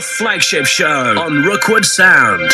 the flagship show on Rookwood Sound.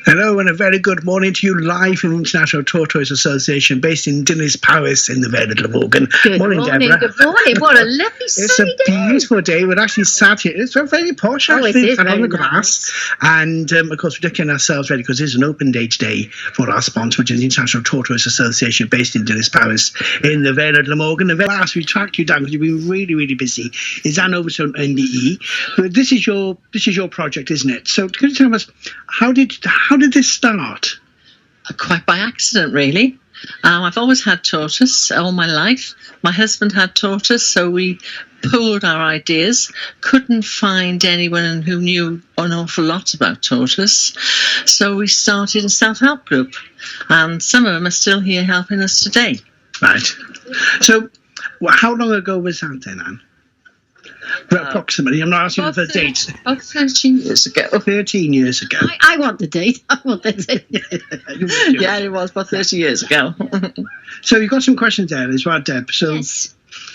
Hello and a very good morning to you, live from the International Tortoise Association, based in Dinnis Powys in the Vale of Glamorgan. Good morning, Deborah. Good morning. What a lovely sunny day. It's a beautiful day. We're actually sat here. It's very posh, actually. It's on the grass. And, of course, we're getting ourselves ready because it's an open day today for our sponsor, which is the International Tortoise Association, based in Dinnis Powys in the Vale of Glamorgan. The last we tracked you down because you've been really busy is Anne Overton NDE. But this is your project, isn't it? So can you tell us, how did this start? Quite by accident, really. I've always had tortoise all my life. My husband had tortoise, so we pooled our ideas. Couldn't find anyone who knew an awful lot about tortoise, so we started a self-help group, and some of them are still here helping us today. Right. So, how long ago was that then, Anne? Approximately. I'm not asking for the date. About 13 years ago. 13 years ago. I want the date. I want the date. Yeah, it was about 30 years ago. So you've got some questions there as well, Deb. So. Yes.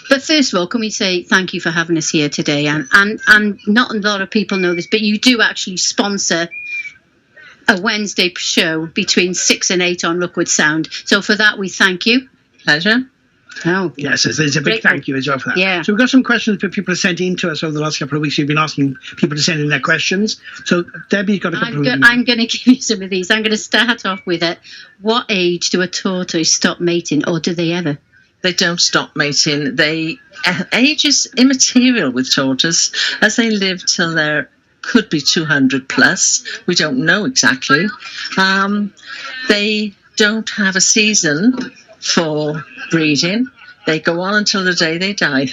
But first of all, can we say thank you for having us here today? And not a lot of people know this, but you do actually sponsor a Wednesday show between 6 and 8 on Rookwood Sound. So for that, we thank you. Pleasure. Oh, yes, there's a big thank you as well for that. Yeah. So we've got some questions that people have sent in to us over the last couple of weeks. We've been asking people to send in their questions. So Debbie's got a couple of them. I'm going to give you some of these. I'm going to start off with it. What age do a tortoise stop mating, or do they ever? They don't stop mating. Age is immaterial with tortoise, as they live till they're could be 200 plus. We don't know exactly. They don't have a season for breeding. They go on until the day they die.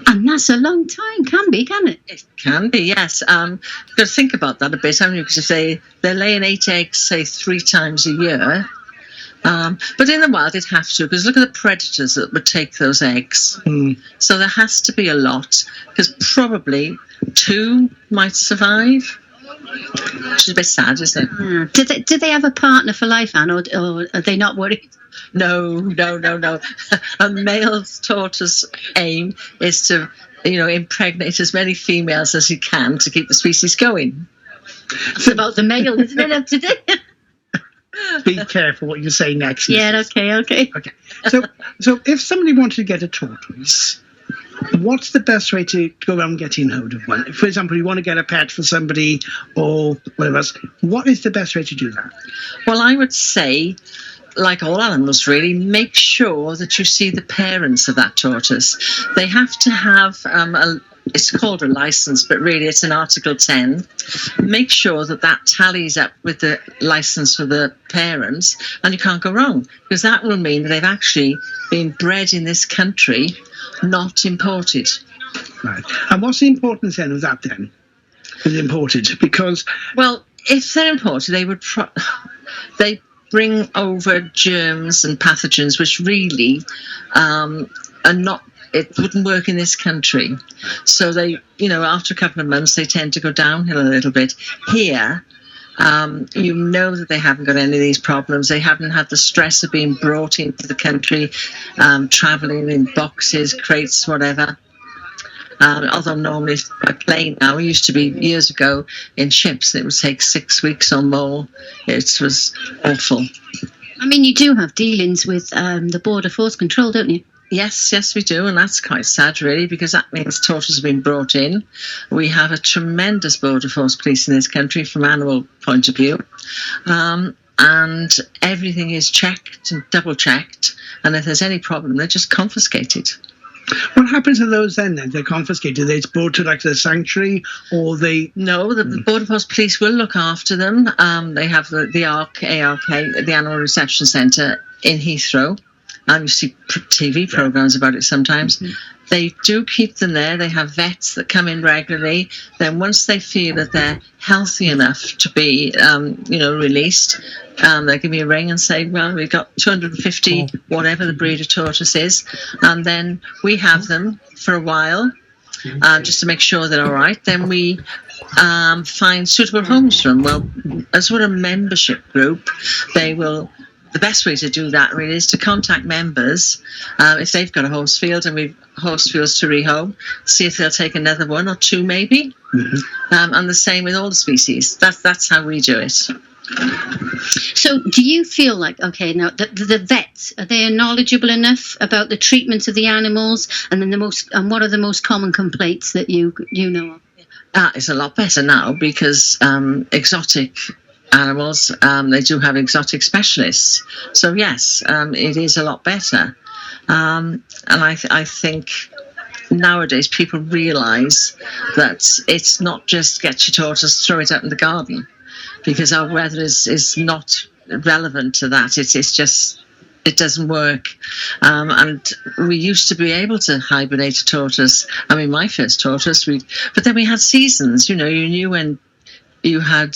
And that's a long time, can it? It can be, yes. You've got to think about that a bit, haven't you? Because if they're laying 8 eggs, say 3 times a year. But in the wild, they'd have to, because look at the predators that would take those eggs. So there has to be a lot, because probably 2 might survive. Which is a bit sad, isn't it? Do they have a partner for life, Anne, or are they not worried? No. A male tortoise aim is to, impregnate as many females as he can to keep the species going. It's about the male, isn't it, up today? Be careful what you say next. Yeah, okay. So if somebody wanted to get a tortoise, what's the best way to go around getting hold of one? For example, you want to get a pet for somebody or whatever else. What is the best way to do that? Well, I would say, like all animals really, make sure that you see the parents of that tortoise. They have to have it's called a license, but really it's an Article 10. Make sure that tallies up with the license for the parents, and you can't go wrong, because that will mean that they've actually been bred in this country, not imported. Right. And what's the importance then of that then? Is imported? Because... Well, if they're imported, they would... they bring over germs and pathogens which really are not... It wouldn't work in this country. So they, after a couple of months, they tend to go downhill a little bit. Here, that they haven't got any of these problems. They haven't had the stress of being brought into the country, travelling in boxes, crates, whatever. Although normally by plane now, it used to be years ago in ships. It would take 6 weeks or more. It was awful. I mean, you do have dealings with the Border Force Control, don't you? Yes, we do, and that's quite sad, really, because that means tortoises have been brought in. We have a tremendous Border Force police in this country from animal point of view, and everything is checked and double-checked, and if there's any problem, they're just confiscated. What happens to those then? They're confiscated. They're brought to the sanctuary, or they... No, the Border Force Police will look after them. They have the ARC, the Animal Reception Centre in Heathrow. You see TV programmes about it sometimes. They do keep them there. They have vets that come in regularly. Then once they feel that they're healthy enough to be, released, they give me a ring and say, well, we've got 250, whatever the breed of tortoise is. And then we have them for a while, just to make sure they're all right. Then we find suitable homes for them. Well, as we're a membership group, they the best way to do that really is to contact members if they've got a horse field and we've horse fields to rehome, see if they'll take another one or two maybe. And the same with all the species. That's how we do it. So do you feel like, okay, now the vets, are they knowledgeable enough about the treatment of the animals, and then what are the most common complaints that you know of? It's a lot better now because exotic animals, they do have exotic specialists. So yes, it is a lot better. And I think nowadays people realise that it's not just get your tortoise, throw it out in the garden, because our weather is not relevant to that. It's just, it doesn't work. And we used to be able to hibernate a tortoise. I mean, my first tortoise, but then we had seasons, you knew when you had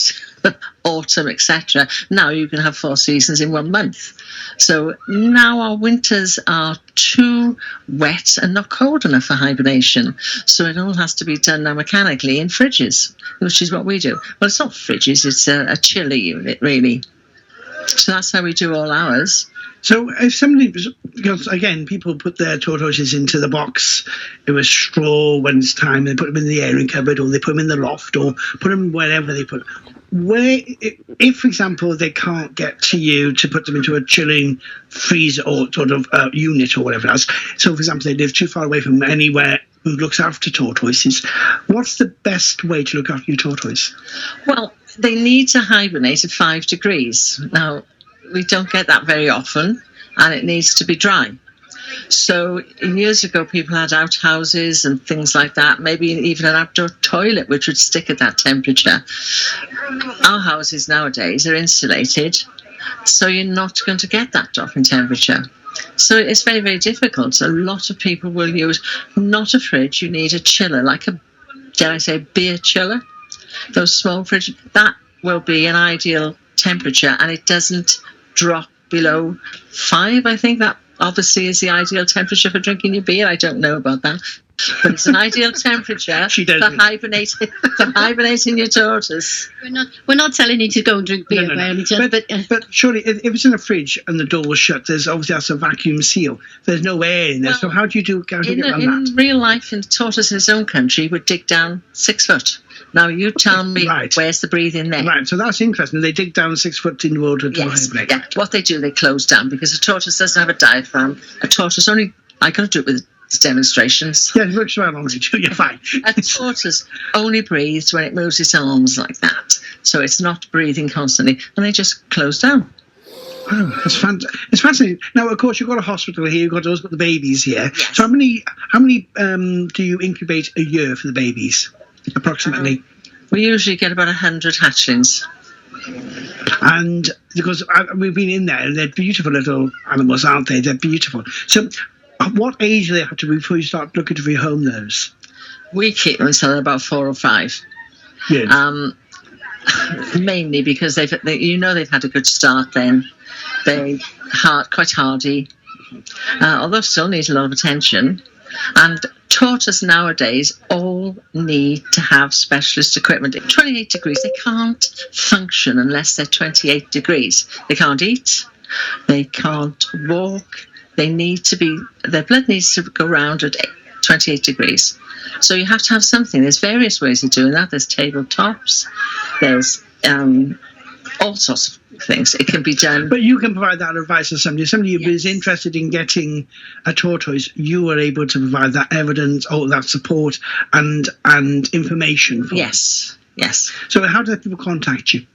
autumn, etc. Now you can have 4 seasons in 1 month. So now our winters are too wet and not cold enough for hibernation. So it all has to be done now mechanically in fridges, which is what we do. Well, it's not fridges, it's a chiller unit, really. So that's how we do all ours. So if somebody, because again, people put their tortoises into the box, it was straw when it's time, they put them in the airing cupboard, or they put them in the loft, or put them wherever they put them. If, for example, they can't get to you to put them into a chilling freezer or sort of unit or whatever else, so for example, they live too far away from anywhere who looks after tortoises, what's the best way to look after your tortoise? Well, they need to hibernate at 5 degrees. Now, we don't get that very often, and it needs to be dry. So years ago, people had outhouses and things like that, maybe even an outdoor toilet which would stick at that temperature. Our houses nowadays are insulated, so you're not going to get that drop in temperature. So it's very, very difficult. A lot of people will use not a fridge, you need a chiller, like a, dare I say, beer chiller. Those small fridges, that will be an ideal temperature, and it doesn't drop below 5, I think. That obviously is the ideal temperature for drinking your beer. I don't know about that, but it's an ideal temperature for hibernating your tortoise. We're not telling you to go and drink beer by any chance. But surely, if it's in a fridge and the door was shut, there's obviously that's a vacuum seal. There's no air in there. So how do you get around that? In real life, the tortoise in his own country would dig down 6 foot. Now you tell me, where's the breathing there? Right, so that's interesting. They dig down 6 foot in water to hibernate. Yeah. What they do, they close down, because a tortoise doesn't have a diaphragm. A tortoise only, I got to do it with demonstrations. Yeah, it works well on you. You're fine. A tortoise only breathes when it moves its arms like that. So it's not breathing constantly, and they just close down. Oh, it's fascinating. Now, of course, you've got a hospital here. You've got the babies here. Yes. So how many do you incubate a year for the babies, approximately? We usually get about 100 hatchlings. And because we've been in there, and they're beautiful little animals, aren't they? They're beautiful. So at what age do they have to be before you start looking to rehome those? We keep them until they're about 4 or 5. Yes. Mainly because they've had a good start then. They're quite hardy, although still need a lot of attention. And tortoise nowadays all need to have specialist equipment. At 28 degrees, they can't function unless they're 28 degrees. They can't eat, they can't walk, their blood needs to go round at 28 degrees. So you have to have something. There's various ways of doing that. There's tabletops, there's all sorts of things. It can be done. But you can provide that advice to somebody. If somebody is interested in getting a tortoise, you are able to provide that evidence, or that support and information for them. Yes. So how do people contact you?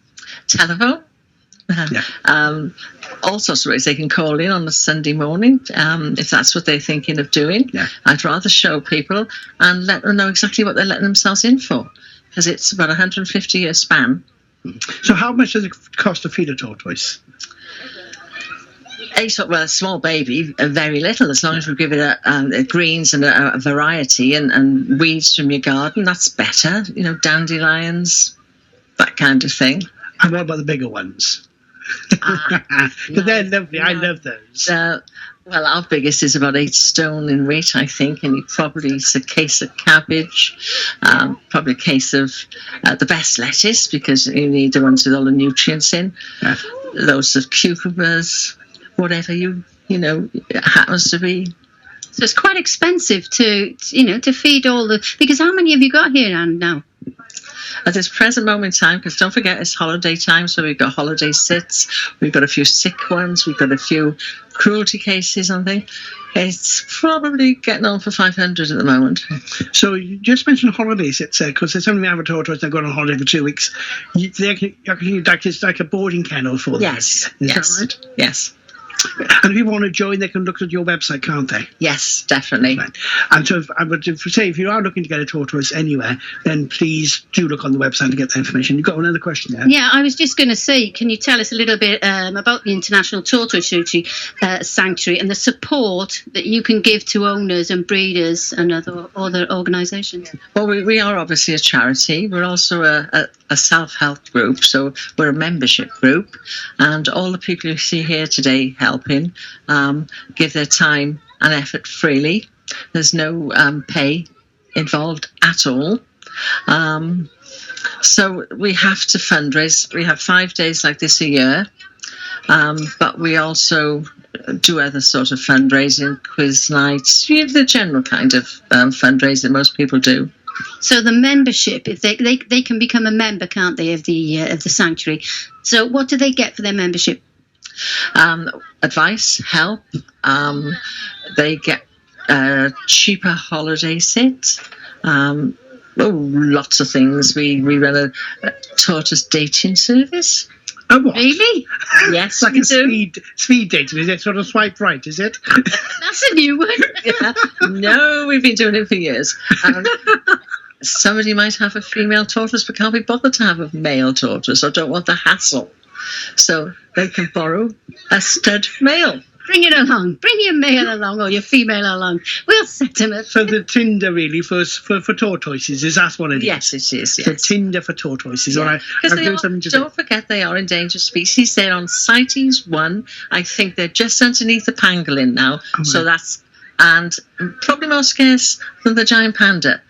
Telephone. All sorts of ways. They can call in on a Sunday morning if that's what they're thinking of doing. I'd rather show people and let them know exactly what they're letting themselves in for, because it's about 150-year span. So how much does it cost to feed a tortoise? A small baby, very little, as long as we give it a greens and a variety and weeds from your garden. That's better, dandelions, that kind of thing. And what about the bigger ones? But they're lovely. I love those. Well, our biggest is about 8 stone in weight, I think, and it's a case of cabbage, probably a case of the best lettuce, because you need the ones with all the nutrients in. loads of cucumbers, whatever you know it happens to be. So it's quite expensive to feed all the. Because how many have you got here, Anne, now? At this present moment in time, because don't forget it's holiday time, so we've got holiday sits, we've got a few sick ones, we've got a few cruelty cases and things. It's probably getting on for 500 at the moment. So you just mentioned holidays, because there's something we have a tortoise that go on holiday for 2 weeks. It's like a boarding kennel for them. Yes. Is that right? Yes. And if people want to join, they can look at your website, can't they? Yes, definitely. Right. And so if you are looking to get a tortoise anywhere, then please do look on the website to get that information. You've got another question there? Yeah, I was just going to say, can you tell us a little bit about the International Tortoise Sanctuary and the support that you can give to owners and breeders and other organisations? Well, we are obviously a charity. We're also a self-help group, so we're a membership group, and all the people you see here today helping give their time and effort freely. There's no pay involved at all. So we have to fundraise. We have 5 days like this a year, but we also do other sort of fundraising, quiz nights, the general kind of fundraising most people do. So the membership, if they can become a member, can't they, of the sanctuary? So what do they get for their membership? Advice, help. They get cheaper holiday sit. Lots of things. We run a tortoise dating service. Oh, what? Really? Yes, like a speed dating, is it? Sort of swipe right, is it? That's a new one. Yeah. No, we've been doing it for years. Somebody might have a female tortoise but can't be bothered to have a male tortoise or don't want the hassle. So they can borrow a stud male. Bring it along. Bring your male along or your female along. We'll set them up. So the Tinder really for tortoises, is that what it is? Yes, it is. Yes. So Tinder for tortoises. Yeah. All right. Because don't forget they are endangered species. They're on CITES 1. I think they're just underneath the pangolin now. Oh, so that's, and probably more scarce than the giant panda.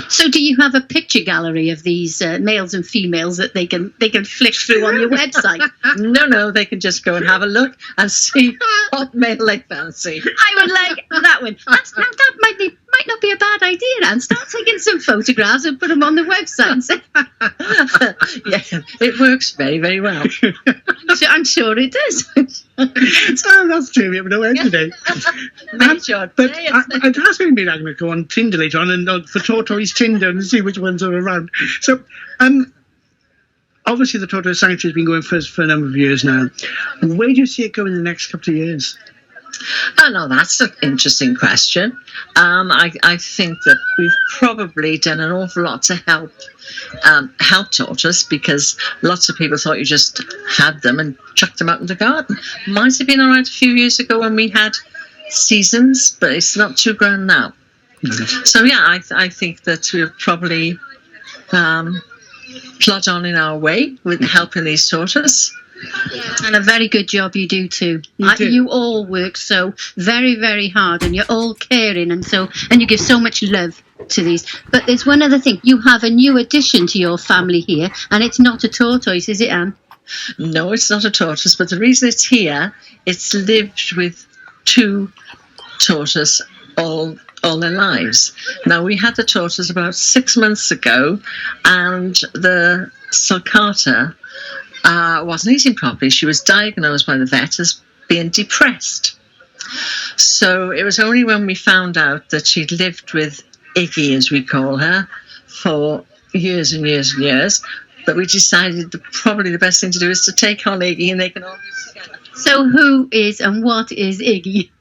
So do you have a picture gallery of these males and females that they can flick through on your website? No, they can just go and have a look and see what male they fancy. I would like that one. That might not be a bad idea, Anne. Start taking some photographs and put them on the website. Yeah, it works very, very well. I'm sure it does. Oh, that's true. We have no end today. But it has been me. I'm going to go on Tinder later on and for Tortoise Tinder and see which ones are around. So, obviously the Tortoise Sanctuary has been going for a number of years now. Where do you see it going in the next couple of years? Oh, no, that's an interesting question. I think that we've probably done an awful lot to help tortoise, because lots of people thought you just had them and chucked them out in the garden. Might have been all right a few years ago when we had seasons, but it's not too grand now. Mm-hmm. So, yeah, I think that we'll probably plod on in our way with helping these tortoise. And a very good job you do too. You all work so very, very hard, and you're all caring, and you give so much love to these. But there's one other thing. You have a new addition to your family here, and it's not a tortoise, is it, Anne? No, it's not a tortoise. But the reason it's here, it's lived with 2 tortoises all their lives. Now, we had the tortoise about 6 months ago, and the sulcata wasn't eating properly. She was diagnosed by the vet as being depressed. So it was only when we found out that she'd lived with Iggy, as we call her, for years and years and years, that we decided that probably the best thing to do is to take on Iggy and they can all live together. So who is and what is Iggy?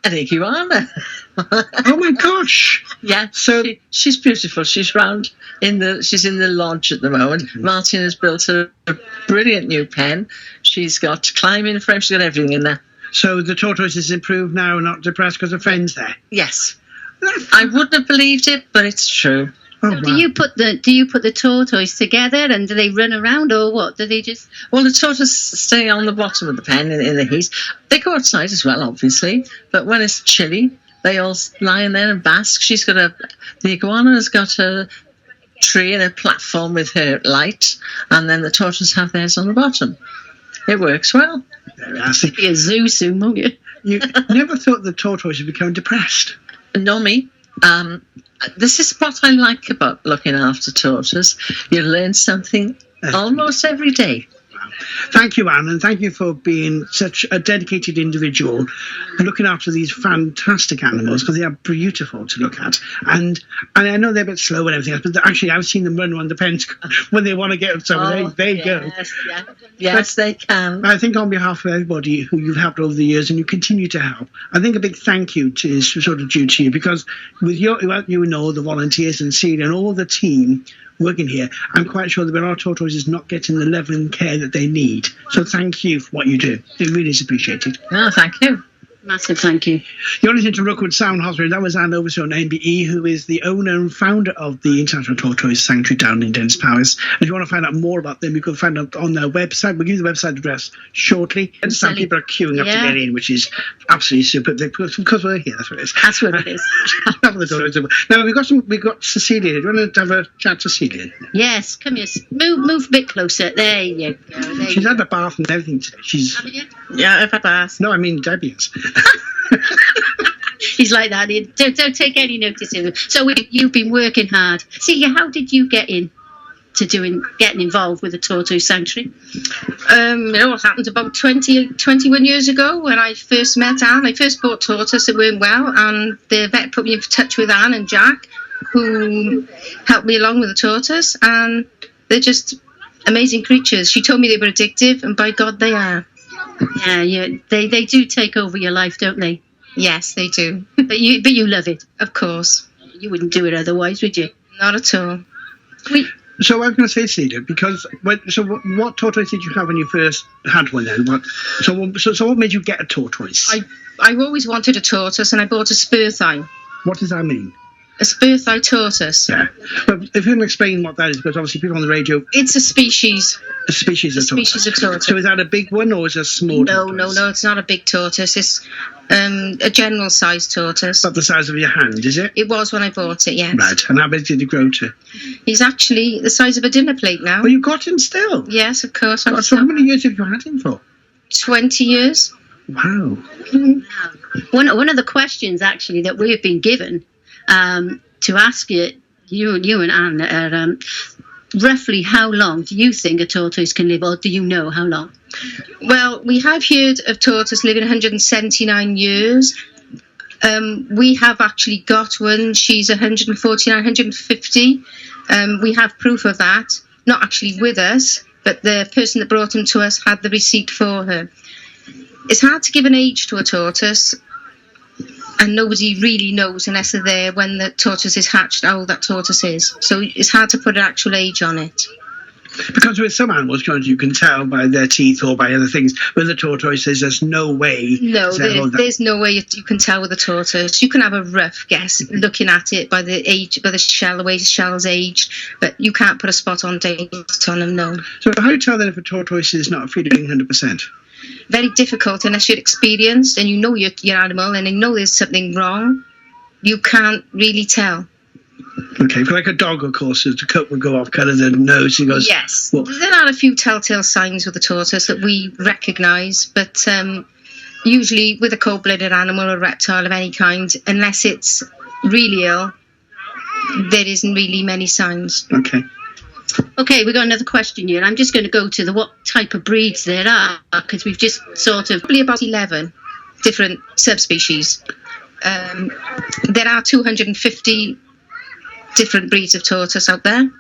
An iguana. Oh my gosh! Yeah, so she's beautiful. She's in the lodge at the moment. Mm-hmm. Martin has built a brilliant new pen. She's got climbing frames. She's got everything in there. So the tortoise is improved now, not depressed because her friend's there. Yes, I wouldn't have believed it, but it's true. Oh, so do you put the tortoise together and do they run around, or what? Do they just? Well, the tortoise stay on the bottom of the pen in the heat. They go outside as well, obviously, but when it's chilly, they all lie in there and bask. The iguana has got a tree and a platform with her light, and then the tortoise have theirs on the bottom. It works well. There we are. See, Be a zoo soon, won't you? you never thought the tortoise would become depressed. No, me. This is what I like about looking after tortoises. You learn something almost every day. Thank you, Anne, and thank you for being such a dedicated individual and looking after these fantastic animals, because they are beautiful to look at. And I know they're a bit slow and everything else, but actually I've seen them run around the pens when they want to get somewhere. They go. Yeah. Yes, they can. I think on behalf of everybody who you've helped over the years and you continue to help, I think a big thank you is sort of due to you, because with you and all the volunteers and Celia and all the team working here, I'm quite sure that our tortoise is not getting the level and care that they need. So thank you for what you do. It really is appreciated. No, thank you. Massive thank you. You're listening to Rookwood Sound Hospital. That was Anne Overstone, MBE, who is the owner and founder of the International Tortoise Sanctuary down in Dennis Powys. If you want to find out more about them, you can find out on their website. We'll give you the website address shortly. And some people are queuing up to get in, which is absolutely super. Because we're here, that's what it is. That's what it is. Now, we've got Cecilia. Do you want to have a chat to Cecilia? Yes, come here. Move a bit closer. There you go. She's had a bath and everything today. Yeah, I've had a bath. No, I mean Debbie is. He's like that. Don't take any notice of him. So you've been working hard. See, how did you get into getting involved with the Tortoise Sanctuary? It all happened about 21 years ago when I first met Anne. I first bought tortoise that weren't well, and the vet put me in touch with Anne and Jack, who helped me along with the tortoise, and they're just amazing creatures. She told me they were addictive, and by God, they are. Yeah, they do take over your life, don't they? Yes, they do. But you love it. Of course. You wouldn't do it otherwise, would you? Not at all. So I was going to say, Celia, because what tortoise did you have when you first had one then? So what made you get a tortoise? I've always wanted a tortoise, and I bought a spur thigh. What does that mean? A spur thigh tortoise. Yeah. But if you can explain what that is, because obviously people on the radio... It's a species. A species of tortoise. Species of tortoise. So is that a big one or is it a small tortoise? No, it's not a big tortoise. It's a general size tortoise. About the size of your hand, is it? It was when I bought it, yes. Right. And how big did he grow to? He's actually the size of a dinner plate now. Well, you got him still? Yes, of course. God, so how many years have you had him for? 20 years. Wow. One of the questions, actually, that we've been given... to ask you and Anne, roughly how long do you think a tortoise can live, or do you know how long? Well, we have heard of tortoise living 179 years. We have actually got one. She's 149, 150. We have proof of that. Not actually with us, but the person that brought him to us had the receipt for her. It's hard to give an age to a tortoise, and nobody really knows unless they're there when the tortoise is hatched how old that tortoise is. So it's hard to put an actual age on it. Because with some animals, you can tell by their teeth or by other things. With the tortoise, there's just no way. No, there's no way you can tell with a tortoise. You can have a rough guess looking at it by the age, by the shell, the way the shell's aged, but you can't put a spot on date on them, no. So how do you tell then if a tortoise is not feeding 100%? Very difficult unless you're experienced and you know your animal and you know there's something wrong. You can't really tell. Okay, for like a dog, of course, the coat would go off, colour the nose, he goes... Yes, well, there are a few telltale signs with the tortoise that we recognise, but usually with a cold-blooded animal or reptile of any kind, unless it's really ill, there isn't really many signs. Okay, we've got another question here. I'm just going to go to what type of breeds there are, because we've just probably about 11 different subspecies. There are 250 different breeds of tortoise out there.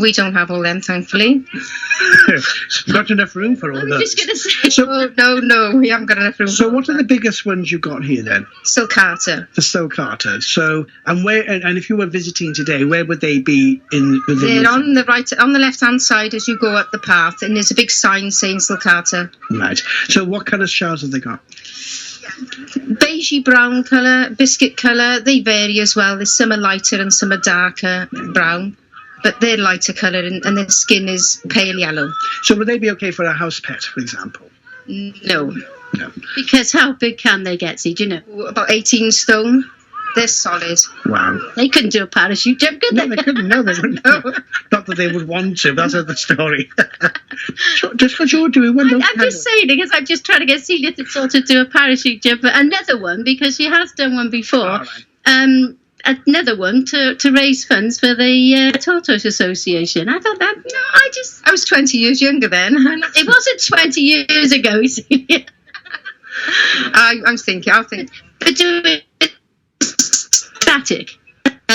We don't have all them, thankfully. Got enough room for all I'm those. just going to say... No, we haven't got enough room. So what are the biggest ones you got here then? Sulcata. The sulcata. So, and where? And if you were visiting today, where would they be in? They're on the left-hand side as you go up the path, and there's a big sign saying sulcata. Right. So what kind of shells have they got? Beigey brown colour, biscuit colour. They vary as well. There's some are lighter and some are darker brown. But they're lighter colour and their skin is pale yellow. So would they be okay for a house pet, for example? No. Because how big can they get, see, do you know? About 18 stone. They're solid. Wow. They couldn't do a parachute jump, could they? No, they couldn't. No, they wouldn't. No. Not that they would want to, but that's another story. Just because you're doing one. I'm just saying, because I'm just trying to get Celia to sort of do a parachute jump, another one, because she has done one before. Right. Another one to raise funds for the Tortoise Association. I thought that, I was 20 years younger then. It wasn't 20 years ago, you see. I'll think. But do it static.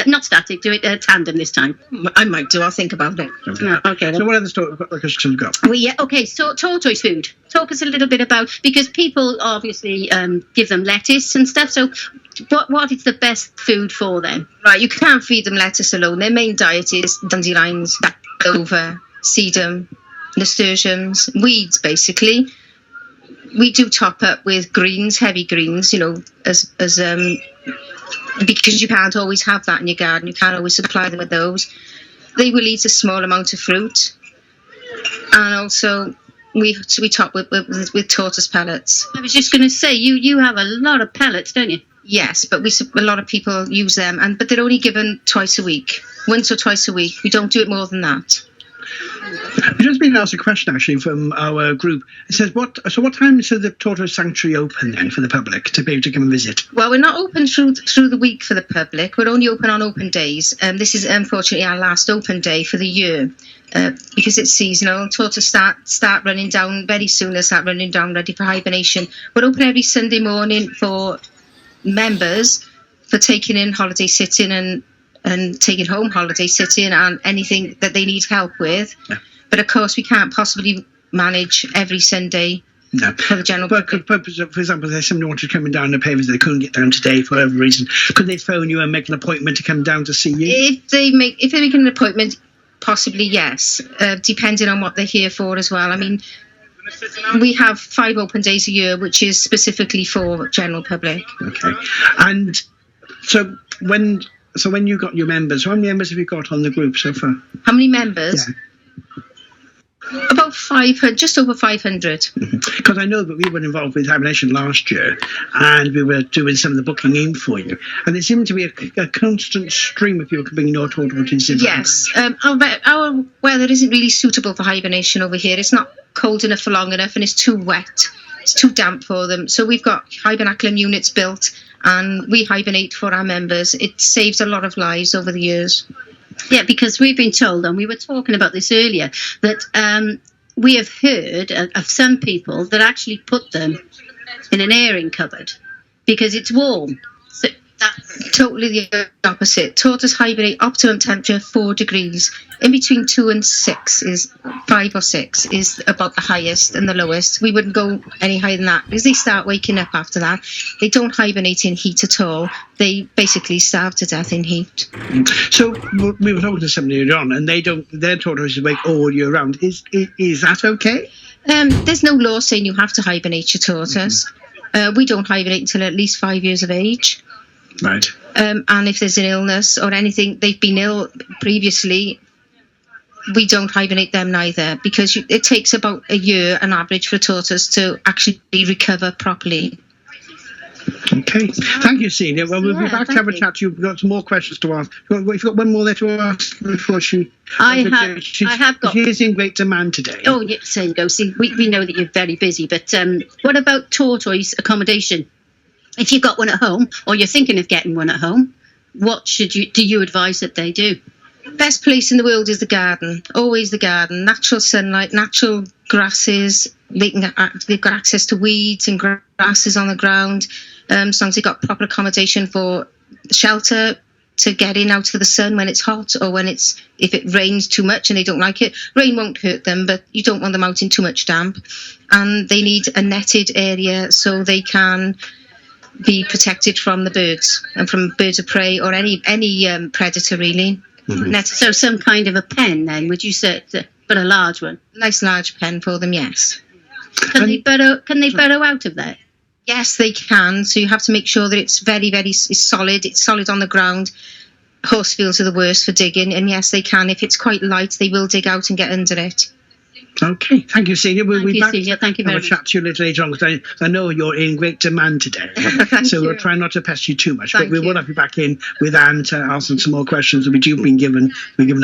Not static, do it tandem this time. I might do. I'll think about it. Okay. So what other questions have we got? Okay, so tortoise food. Talk us a little bit about, because people obviously give them lettuce and stuff, so what is the best food for them? Right, you can't feed them lettuce alone. Their main diet is dandelions, clover, sedum, nasturtiums, weeds, basically. We do top up with greens, heavy greens, as because you can't always have that in your garden. You can't always supply them with those. They will eat a small amount of fruit, and also we top with tortoise pellets. I was just going to say, you have a lot of pellets, don't you? Yes, but a lot of people use them, but they're only given twice a week, once or twice a week. We don't do it more than that. We've just been asked a question actually from our group. It says, what time is the Tortoise Sanctuary open then for the public to be able to come and visit? Well, we're not open through the week for the public. We're only open on open days. This is unfortunately our last open day for the year because it's seasonal. Tortoise start running down very soon. They start running down ready for hibernation. We're open every Sunday morning for members for taking in holiday sitting and taking home holiday sitting and anything that they need help with. Yeah. But of course we can't possibly manage every Sunday for the general public. For example, if somebody wanted to come down and pay visit, they couldn't get down today for whatever reason, could they phone you and make an appointment to come down to see you? If they make an appointment, possibly yes, depending on what they're here for as well. I mean, we have 5 open days a year, which is specifically for general public. Okay. And so when you got your members, how many members have you got on the group so far? How many members? Yeah. About 500, just over 500. Because I know that we were involved with Hibernation last year, and we were doing some of the booking in for you. And there seemed to be a constant stream of people bringing your tortoises in. Yes. Our weather isn't really suitable for hibernation over here. It's not cold enough for long enough, and it's too wet. It's too damp for them. So we've got hibernaculum units built, and we hibernate for our members. It saves a lot of lives over the years. Yeah, because we've been told, and we were talking about this earlier, that we have heard of some people that actually put them in an airing cupboard because it's warm. So that's totally the opposite. Tortoise hibernate optimum temperature 4 degrees. In between 2 and 6 is 5 or 6 is about the highest and the lowest. We wouldn't go any higher than that because they start waking up after that. They don't hibernate in heat at all. They basically starve to death in heat. So we were talking to somebody earlier on, and their tortoises wake all year round. Is that okay? There's no law saying you have to hibernate your tortoise. We don't hibernate until at least 5 years of age. Right. And if there's an illness or anything, they've been ill previously, we don't hibernate them neither, because it takes about a year on average for a tortoise to actually recover properly. Okay. Thank you, Celia. Well, we'll be back to have a chat to you. We've got some more questions to ask. You've got one more there to ask before she... I have got... She is in great demand today. Oh, yes, there you go. See, we know that you're very busy, but what about tortoise accommodation? If you've got one at home, or you're thinking of getting one at home, what do you advise that they do? Best place in the world is the garden. Always the garden. Natural sunlight, natural grasses. They've got access to weeds and grasses on the ground. As long as they've got proper accommodation for shelter to get in out of the sun when it's hot, or if it rains too much and they don't like it. Rain won't hurt them, but you don't want them out in too much damp. And they need a netted area so they can be protected from the birds and from birds of prey or any predator really. Mm-hmm. So some kind of a pen then, would you say, but a large one? Nice large pen for them, yes. Can they burrow out of that? Yes, they can. So you have to make sure that it's very, very solid. It's solid on the ground. Horse fields are the worst for digging, and yes, they can. If it's quite light, they will dig out and get under it. Okay, thank you, Celia. We'll be back. Celia. Thank you very much. Have a chat to you later on, because I know you're in great demand today. So we'll try not to pester you too much, but we will have you back in with Anne to answer some more questions that we've been given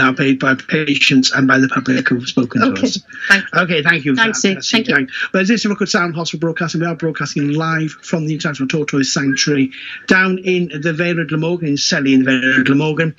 our by patients and by the public who've spoken to us. Okay, thank you. Thanks, Sue. Thank you. Well, this is Rookwood Sound Hospital Broadcasting. We are broadcasting live from the International Tortoise Sanctuary down in the Vale of Glamorgan, in Selly in the Vale of Glamorgan.